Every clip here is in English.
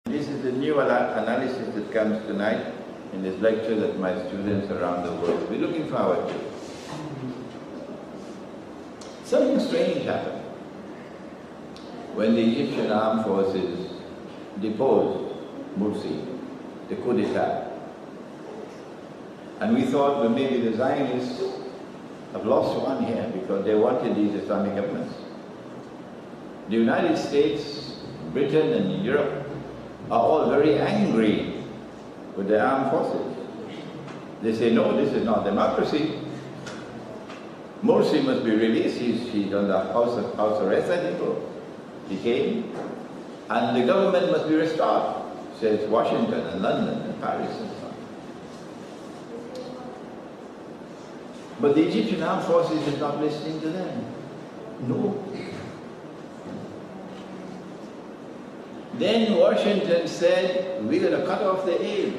This is the new analysis that comes tonight in this lecture that my students around the world will be looking forward to. Something strange happened when the Egyptian armed forces deposed Morsi, the coup d'etat. And we thought, well, maybe the Zionists have lost one here because they wanted these Islamic governments. The United States, Britain and Europe are all very angry with the armed forces. They say, no, this is not democracy. Morsi must be released. He's under house arrest, I think, or he came. And the government must be restored, says Washington and London and Paris and so on. But the Egyptian armed forces is not listening to them. No. Then Washington said, we're going to cut off the aid.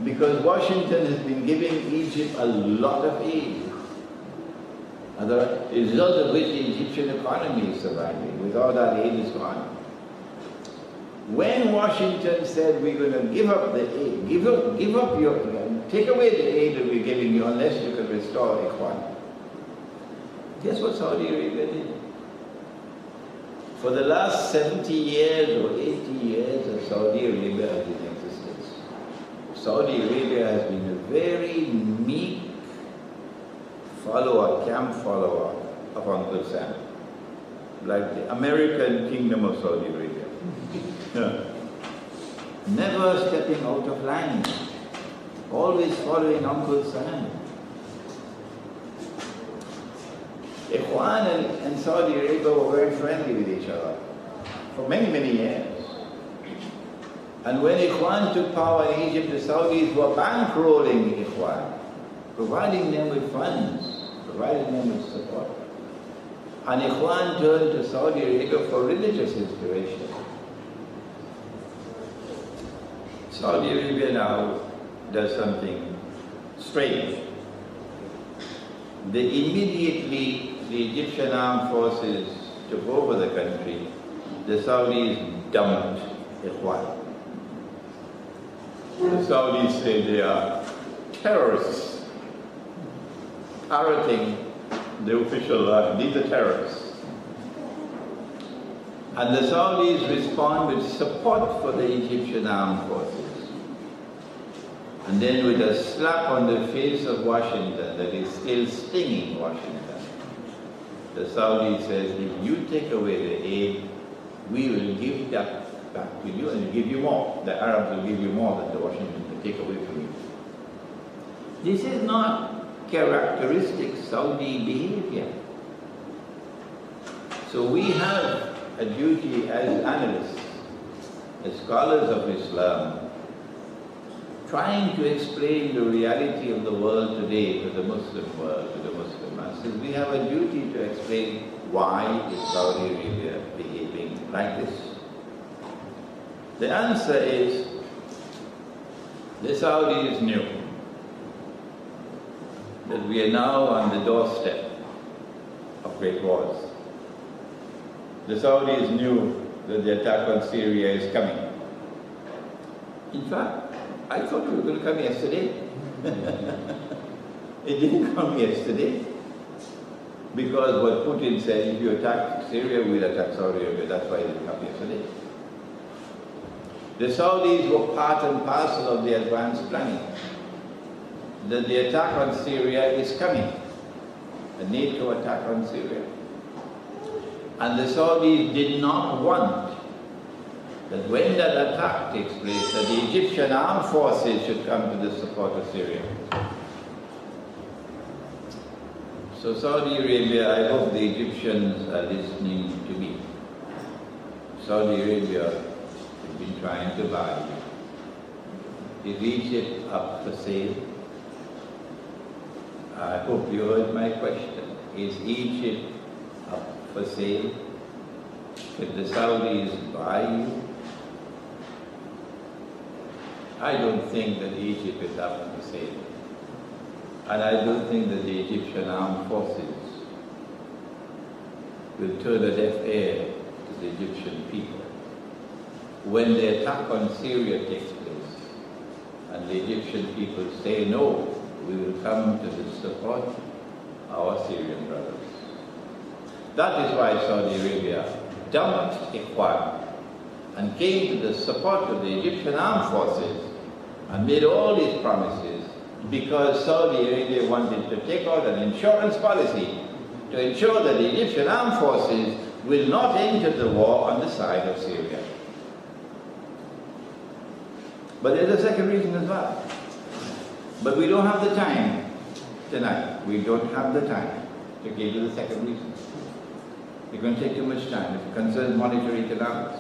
Because Washington has been giving Egypt a lot of aid. As a result of which the Egyptian economy is surviving. Without that aid is gone. When Washington said we're going to give up the aid, take away the aid that we're giving you unless you can restore Ikhwan. Guess what Saudi Arabia did? For the last 70 years or 80 years that Saudi Arabia has been in existence, Saudi Arabia has been a very meek follower, camp follower of Uncle Sam, like the American Kingdom of Saudi Arabia. Never stepping out of line, always following Uncle Sam. Ikhwan and Saudi Arabia were very friendly with each other for many, many years. And when Ikhwan took power in Egypt, the Saudis were bankrolling Ikhwan, providing them with funds, providing them with support. And Ikhwan turned to Saudi Arabia for religious inspiration. Saudi Arabia now does something strange. Immediately the Egyptian armed forces took over the country, the Saudis dumped Ikhwan. The Saudis say they are terrorists, parroting the official line. These are terrorists. And the Saudis respond with support for the Egyptian armed forces. And then with a slap on the face of Washington that is still stinging Washington, the Saudis says, if you take away the aid, we will give that back to you and give you more. The Arabs will give you more than the Washington can take away from you. This is not characteristic Saudi behavior. So we have a duty as analysts, as scholars of Islam, trying to explain the reality of the world today to the Muslim world, to the Muslim masses. We have a duty to explain why is Saudi Arabia behaving like this. The answer is, the Saudis knew that we are now on the doorstep of great wars. The Saudis knew that the attack on Syria is coming. In fact, I thought it was going to come yesterday. It didn't come yesterday. Because what Putin said, if you attack Syria, we'll attack Saudi Arabia. That's why it didn't come yesterday. The Saudis were part and parcel of the advanced planning. That the attack on Syria is coming. A NATO attack on Syria. And the Saudis did not want that when that attack takes place, that the Egyptian armed forces should come to the support of Syria. So Saudi Arabia, I hope the Egyptians are listening to me. Saudi Arabia has been trying to buy you. Is Egypt up for sale? I hope you heard my question. Is Egypt up for sale? Could the Saudis buy you? I don't think that Egypt is up for sale. And I don't think that the Egyptian armed forces will turn a deaf ear to the Egyptian people. When the attack on Syria takes place, and the Egyptian people say no, we will come to the support our Syrian brothers. That is why Saudi Arabia dumped Ikhwan and came to the support of the Egyptian armed forces and made all these promises because Saudi Arabia wanted to take out an insurance policy to ensure that the Egyptian armed forces will not enter the war on the side of Syria. But there's a second reason as well. But we don't have the time tonight. We don't have the time to give you the second reason. It's going to take too much time. It concerns monetary economics.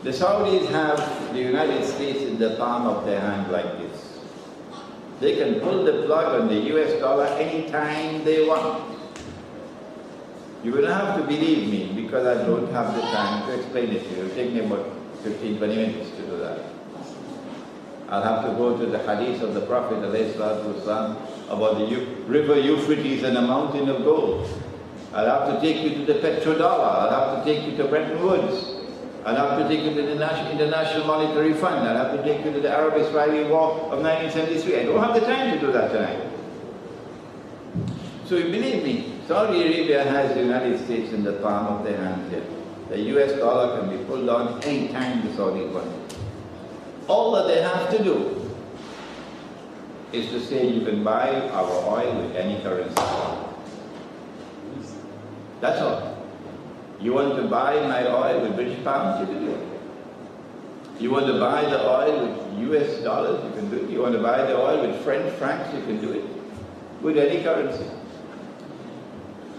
The Saudis have the United States in the palm of their hand like this. They can pull the plug on the US dollar anytime they want. You will have to believe me because I don't have the time to explain it to you. It'll take me about 15-20 minutes to do that. I'll have to go to the hadith of the Prophet ﷺ about the river Euphrates and a mountain of gold. I'll have to take you to the petrodollar. I'll have to take you to Bretton Woods. I'll have to take you to the International Monetary Fund. I'll have to take you to the Arab-Israeli War of 1973. I don't have the time to do that tonight. So you believe me, Saudi Arabia has the United States in the palm of their hands here. The US dollar can be pulled on any time the Saudis want it. All that they have to do is to say you can buy our oil with any currency. That's all. You want to buy my oil with British pounds, you can do it. You want to buy the oil with US dollars, you can do it. You want to buy the oil with French francs, you can do it. With any currency.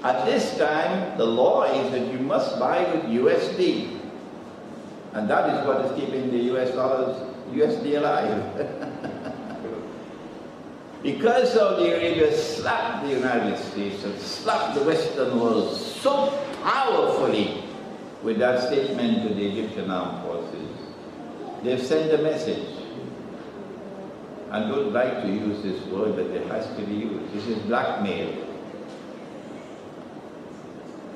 At this time, the law is that you must buy with USD. And that is what is keeping the US dollars, USD alive. Because Saudi Arabia slapped the United States and slapped the Western world so powerfully with that statement to the Egyptian armed forces, they've sent a message. I don't like to use this word, but it has to be used. This is blackmail.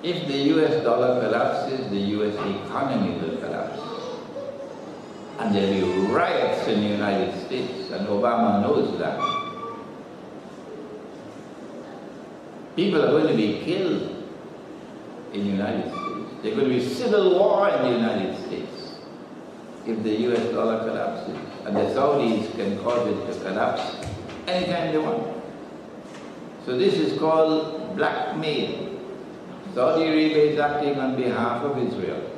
If the US dollar collapses, the US economy will collapse. And there will be riots in the United States, and Obama knows that. People are going to be killed in the United States. There's going to be civil war in the United States if the US dollar collapses. And the Saudis can cause it to collapse anytime they want. So this is called blackmail. Saudi Arabia is acting on behalf of Israel.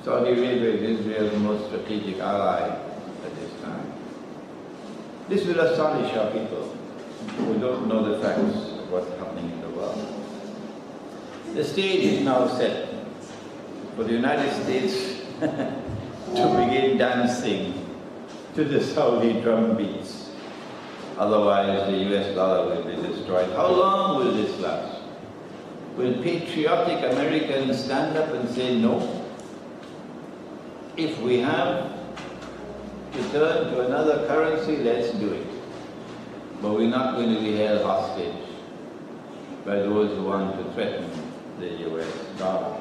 Saudi Arabia is Israel's most strategic ally at this time. This will astonish our people who don't know the facts of what's happening in the world. The stage is now set for the United States to begin dancing to the Saudi drum beats. Otherwise the US dollar will be destroyed. How long will this last? Will patriotic Americans stand up and say no? If we have to turn to another currency, let's do it. But we're not going to be held hostage by those who want to threaten the US dollar.